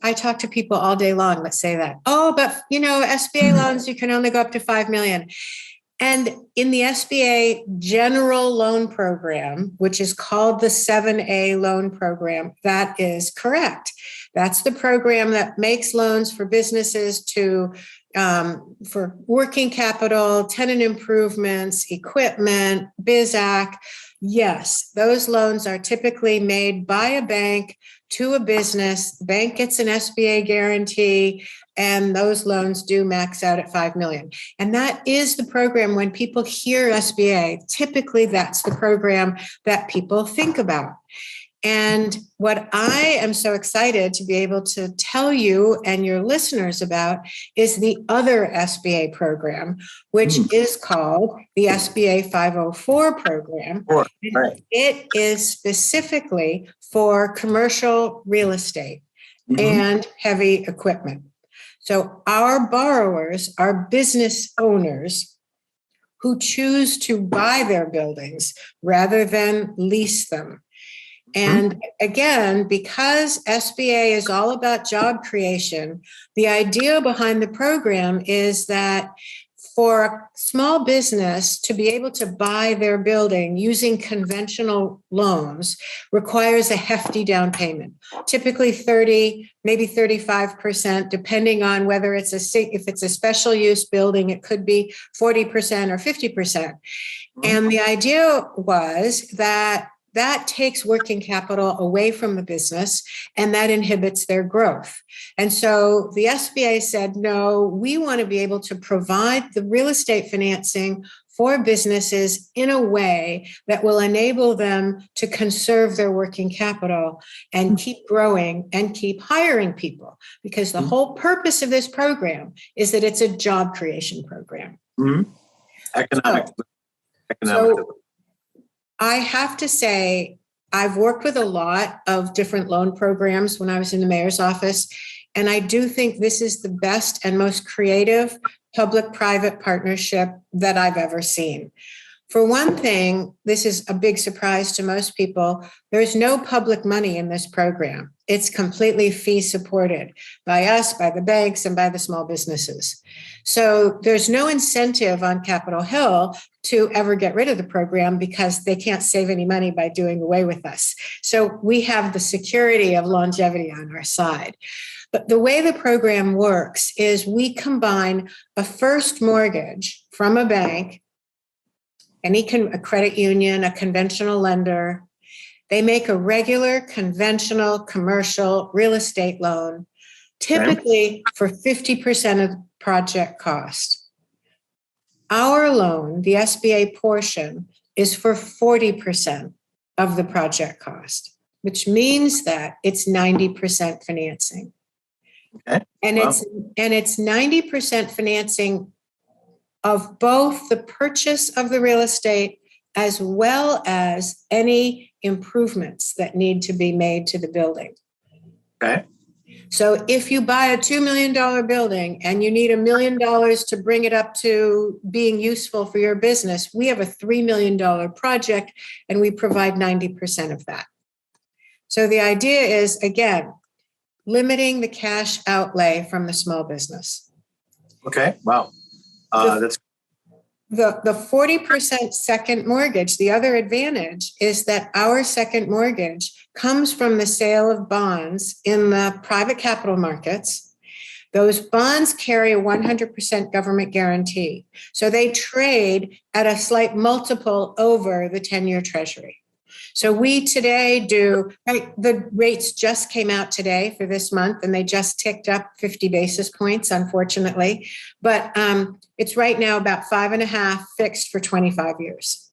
I talk to people all day long that say that. Oh, but SBA loans, you can only go up to 5 million. And in the SBA general loan program, which is called the 7A loan program, that is correct. That's the program that makes loans for businesses for working capital, tenant improvements, equipment, BizAc. Yes, those loans are typically made by a bank to a business. The bank gets an SBA guarantee, and those loans do max out at 5 million. And that is the program. When people hear SBA, typically that's the program that people think about. And what I am so excited to be able to tell you and your listeners about is the other SBA program, which is called the SBA 504 program. Right. It is specifically for commercial real estate and heavy equipment. So our borrowers are business owners who choose to buy their buildings rather than lease them. And again, because SBA is all about job creation, the idea behind the program is that for a small business to be able to buy their building using conventional loans requires a hefty down payment, typically 30, maybe 35%, depending on whether if it's a special use building, it could be 40% or 50%. And the idea was that takes working capital away from the business, and that inhibits their growth. And so the SBA said, no, we want to be able to provide the real estate financing for businesses in a way that will enable them to conserve their working capital and keep growing and keep hiring people. Because the whole purpose of this program is that it's a job creation program. Economically. So I have to say, I've worked with a lot of different loan programs when I was in the mayor's office, and I do think this is the best and most creative public-private partnership that I've ever seen. For one thing, this is a big surprise to most people. There's no public money in this program. It's completely fee supported by us, by the banks, and by the small businesses. So there's no incentive on Capitol Hill to ever get rid of the program because they can't save any money by doing away with us. So we have the security of longevity on our side. But the way the program works is we combine a first mortgage from a bank, a credit union, a conventional lender. They make a regular, conventional, commercial real estate loan, typically for 50% of the project cost. Our loan, the SBA portion, is for 40% of the project cost, which means that it's 90% financing. Okay. And it's 90% financing of both the purchase of the real estate as well as any improvements that need to be made to the building. Okay. So if you buy a $2 million building and you need $1 million to bring it up to being useful for your business, we have a $3 million project and we provide 90% of that. So the idea is, again, limiting the cash outlay from the small business. Okay. Wow. That's the 40% second mortgage. The other advantage is that our second mortgage comes from the sale of bonds in the private capital markets. Those bonds carry a 100% government guarantee. So they trade at a slight multiple over the 10-year treasury. So we today the rates just came out today for this month, and they just ticked up 50 basis points, unfortunately. But it's right now about 5.5 fixed for 25 years.